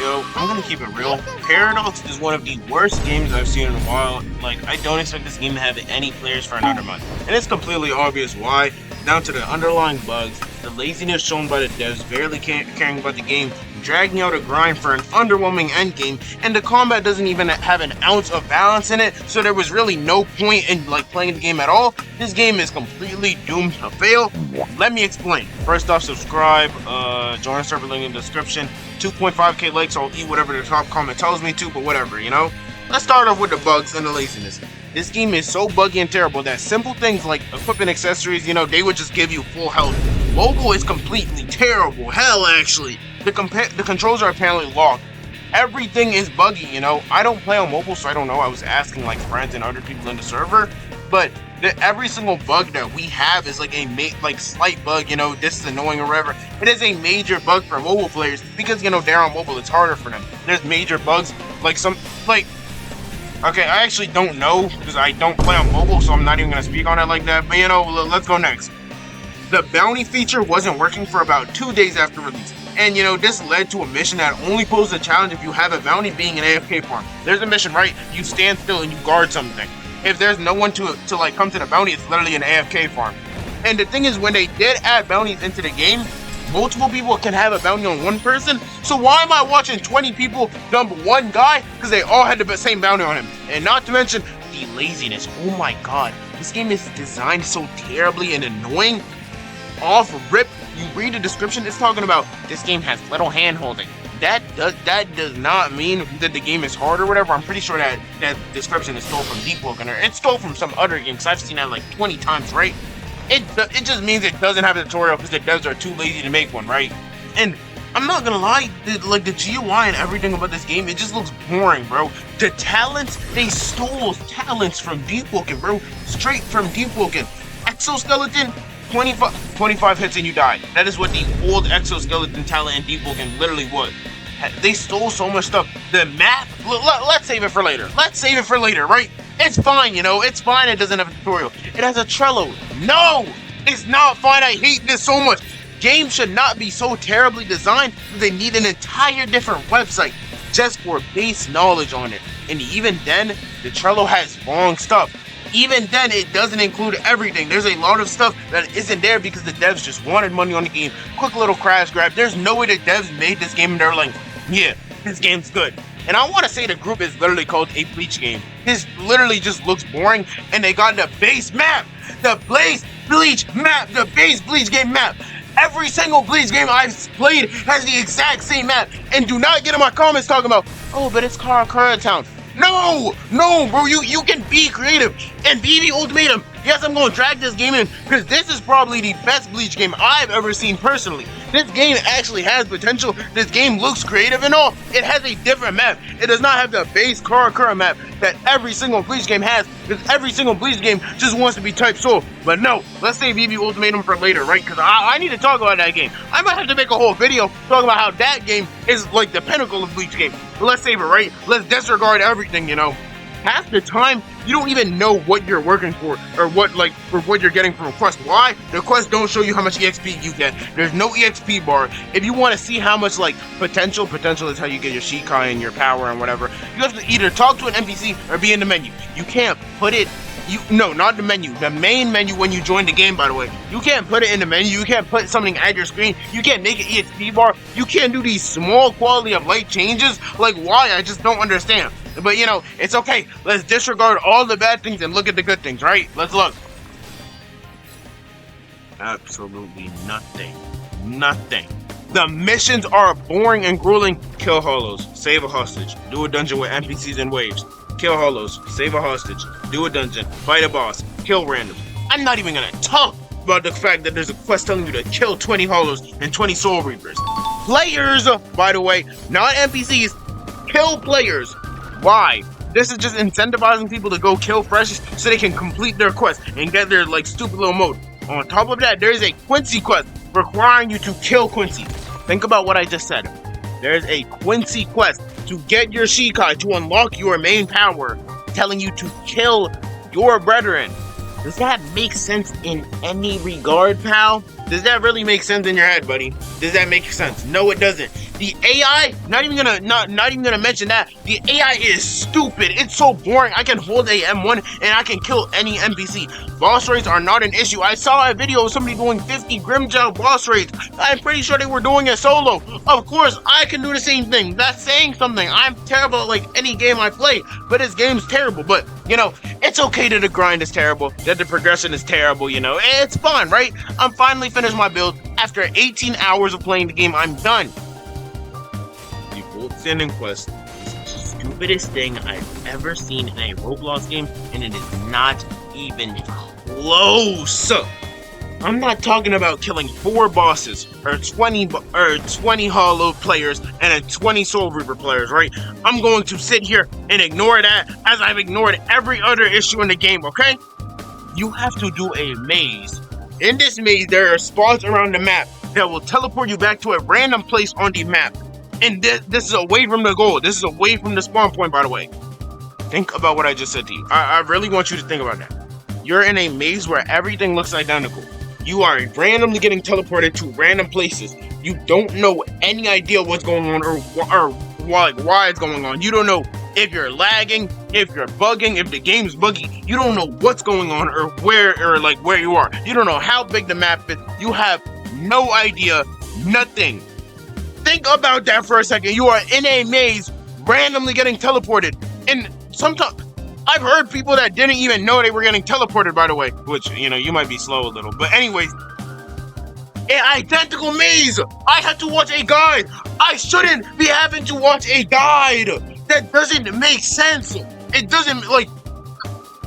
Yo, I'm gonna keep it real. Paradox is one of the worst games I've seen in a while. Like, I don't expect this game to have any players for another month. And it's completely obvious why. Down to the underlying bugs, the laziness shown by the devs barely caring about the game, dragging out a grind for an underwhelming endgame, and the combat doesn't even have an ounce of balance in it, so there was really no point in playing the game at all. This game is completely doomed to fail. Let me explain. First off, subscribe, join the server link in the description. 2.5k likes, I'll eat whatever the top comment tells me to, but whatever, you know? Let's start off with the bugs and the laziness. This game is so buggy and terrible that simple things like equipment accessories, they would just give you full health. Mobile is completely terrible. Hell, actually. The controls are apparently locked. Everything is buggy, I don't play on mobile, so I don't know. I was asking friends and other people in the server, but every single bug that we have is like a slight bug, this is annoying or whatever. It is a major bug for mobile players because, they're on mobile, it's harder for them. There's major bugs, okay, I actually don't know because I don't play on mobile, so I'm not even going to speak on it like that, but let's go next. The bounty feature wasn't working for about 2 days after release, and this led to a mission that only poses a challenge if you have a bounty being an AFK farm. There's a mission, right? You stand still and you guard something. If there's no one to come to the bounty, it's literally an AFK farm. And the thing is, when they did add bounties into the game, multiple people can have a bounty on one person, so why am I watching 20 people dump one guy because they all had the same bounty on him? And not to mention the laziness. Oh my god, this game is designed so terribly and annoying. Off rip, you read the description, it's talking about this game has little hand holding. That does not mean that the game is hard or whatever. I'm pretty sure that description is stole from Biggleton, or it's stole from some other game because I've seen that 20 times, right? It just means it doesn't have a tutorial because the devs are too lazy to make one, right? And I'm not gonna lie, the GUI and everything about this game, it just looks boring, bro. The talents, they stole talents from Biggleton, bro. Straight from Biggleton. Exoskeleton, 25 hits and you die. That is what the old exoskeleton talent in Biggleton literally was. They stole so much stuff. The map, let's save it for later. Right? It's fine, it's fine. It doesn't have a tutorial. It has a Trello. No, it's not fine. I hate this so much. Games should not be so terribly designed that they need an entire different website just for base knowledge on it. And even then, the Trello has wrong stuff. Even then, it doesn't include everything. There's a lot of stuff that isn't there because the devs just wanted money on the game. Quick little crash grab. There's no way the devs made this game and they're like, yeah, this game's good. And I want to say the group is literally called a bleach game. This literally just looks boring, and they got the base map, the bleach map, the base bleach game map. Every single bleach game I've played has the exact same map. And do not get in my comments talking about, oh, but it's Karakura Town. No, bro, you can be creative and be the ultimatum. Yes, I'm going to drag this game in because this is probably the best Bleach game I've ever seen personally. This game actually has potential. This game looks creative and all. It has a different map. It does not have the base Karakura map that every single Bleach game has, because every single Bleach game just wants to be Type Soul. But no, let's save BB Ultimatum for later, right? Because I need to talk about that game. I might have to make a whole video talking about how that game is like the pinnacle of Bleach game. But let's save it, right? Let's disregard everything, Half the time, you don't even know what you're working for or what you're getting from a quest. Why? The quests don't show you how much EXP you get. There's no EXP bar. If you want to see how much potential is how you get your Shikai and your power and whatever, you have to either talk to an NPC or be in the menu. You can't put it, no, not the menu, the main menu when you join the game, by the way. You can't put it in the menu. You can't put something at your screen. You can't make an EXP bar. You can't do these small quality of life changes. Why? I just don't understand. But it's okay. Let's disregard all the bad things and look at the good things, right? Let's look. Absolutely nothing. Nothing. The missions are boring and grueling. Kill hollows. Save a hostage. Do a dungeon with NPCs and waves. Kill hollows. Save a hostage. Do a dungeon. Fight a boss. Kill random. I'm not even gonna talk about the fact that there's a quest telling you to kill 20 hollows and 20 soul reapers. Players, by the way, not NPCs. Kill players. Why? This is just incentivizing people to go kill Fresh so they can complete their quest and get their stupid little mode. On top of that, there is a Quincy quest requiring you to kill Quincy. Think about what I just said. There's a Quincy quest to get your Shikai to unlock your main power, telling you to kill your brethren. Does that make sense in any regard, pal? Does that really make sense in your head, buddy? Does that make sense? No, it doesn't. The AI, not even gonna mention that. The AI is stupid. It's so boring. I can hold a M1 and I can kill any NPC. Boss raids are not an issue. I saw a video of somebody doing 50 Grimjaw boss raids. I'm pretty sure they were doing it solo. Of course, I can do the same thing. That's saying something. I'm terrible at like any game I play, but this game's terrible. But you know, it's okay that the grind is terrible, that the progression is terrible. You know, it's fun, right? I'm finally finished my build. After 18 hours of playing the game, I'm done. The Gold Standing Quest is the stupidest thing I've ever seen in a Roblox game, and it is not even close. I'm not talking about killing 4 bosses, or 20 Hollow players, and 20 Soul Reaper players, right? I'm going to sit here and ignore that, as I've ignored every other issue in the game, okay? You have to do a maze. In this maze, there are spots around the map that will teleport you back to a random place on the map. And this is away from the goal. This is away from the spawn point, by the way. Think about what I just said to you. I really want you to think about that. You're in a maze where everything looks identical. You are randomly getting teleported to random places. You don't know any idea what's going on or why it's going on. You don't know if you're lagging, if you're bugging, if the game's buggy. You don't know what's going on or where you are. You don't know how big the map is. You have no idea, nothing. Think about that for a second. You are in a maze, randomly getting teleported. And sometimes I've heard people that didn't even know they were getting teleported, by the way, which, you know, you might be slow a little. But anyways, an identical maze. I had to watch a guide. I shouldn't be having to watch a guide. That doesn't make sense. It doesn't, like,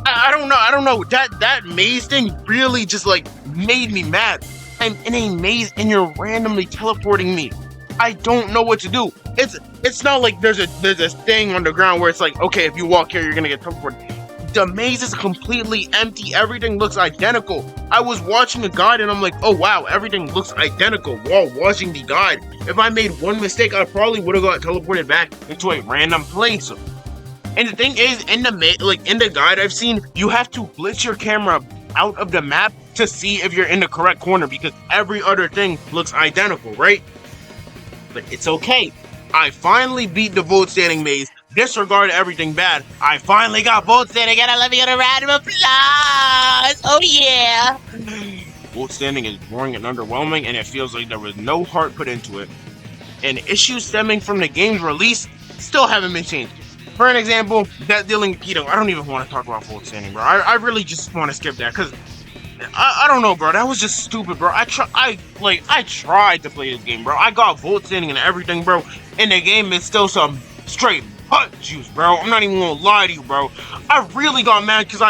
I don't know. That maze thing really just, like, made me mad. I'm in a maze and you're randomly teleporting me. I don't know what to do. It's not like there's a thing on the ground where it's like, okay, if you walk here, you're gonna get teleported. The maze is completely empty. Everything looks identical. I was watching a guide and I'm like, oh wow, everything looks identical while watching the guide. If I made one mistake, I probably would have got teleported back into a random place. And the thing is, in the guide I've seen, you have to glitch your camera out of the map to see if you're in the correct corner because every other thing looks identical, right? But it's okay. I finally beat the vote standing maze. Disregard everything bad. I finally got vote standing and I let me get a round of applause. Oh yeah. Vote standing is boring and underwhelming and it feels like there was no heart put into it. And issues stemming from the game's release still haven't been changed. For an example, that dealing, you know, I don't even want to talk about vote standing, bro. I really just want to skip that because I don't know, bro. That was just stupid, bro. I tried to play this game, bro. I got vote standing and everything, bro. And the game is still some straight butt juice, bro. I'm not even gonna lie to you, bro. I really got mad because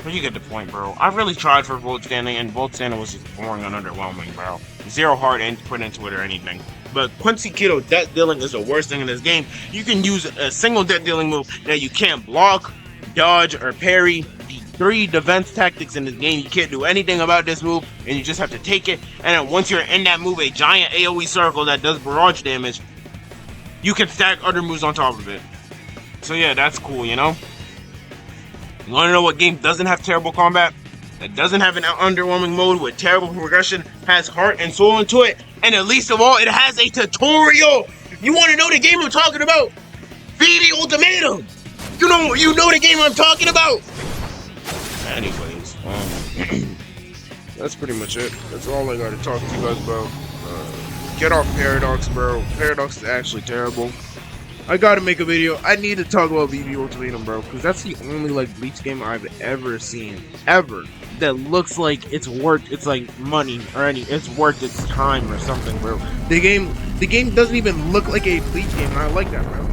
you get the point, bro. I really tried for vote standing, and vote standing was just boring and underwhelming, bro. Zero heart put into it or anything. But Quincy Keto death dealing is the worst thing in this game. You can use a single death dealing move that you can't block, dodge, or parry. 3 defense tactics in this game. You can't do anything about this move, and you just have to take it. And then once you're in that move, a giant AoE circle that does barrage damage, you can stack other moves on top of it. So yeah, that's cool, you know? You wanna know what game doesn't have terrible combat? That doesn't have an underwhelming mode with terrible progression, has heart and soul into it, and at least of all, it has a tutorial! You wanna know the game I'm talking about? VD Ultimatum! You know the game I'm talking about! Anyways, that's pretty much it. That's all I gotta talk to you guys about. Get off Paradox, bro. Paradox is actually terrible. I gotta make a video. I need to talk about VD Ultimatum, bro, because that's the only like Bleach game I've ever seen, ever, that looks like it's worth its like money or it's worth its time or something, bro. The game doesn't even look like a Bleach game, and I like that, bro.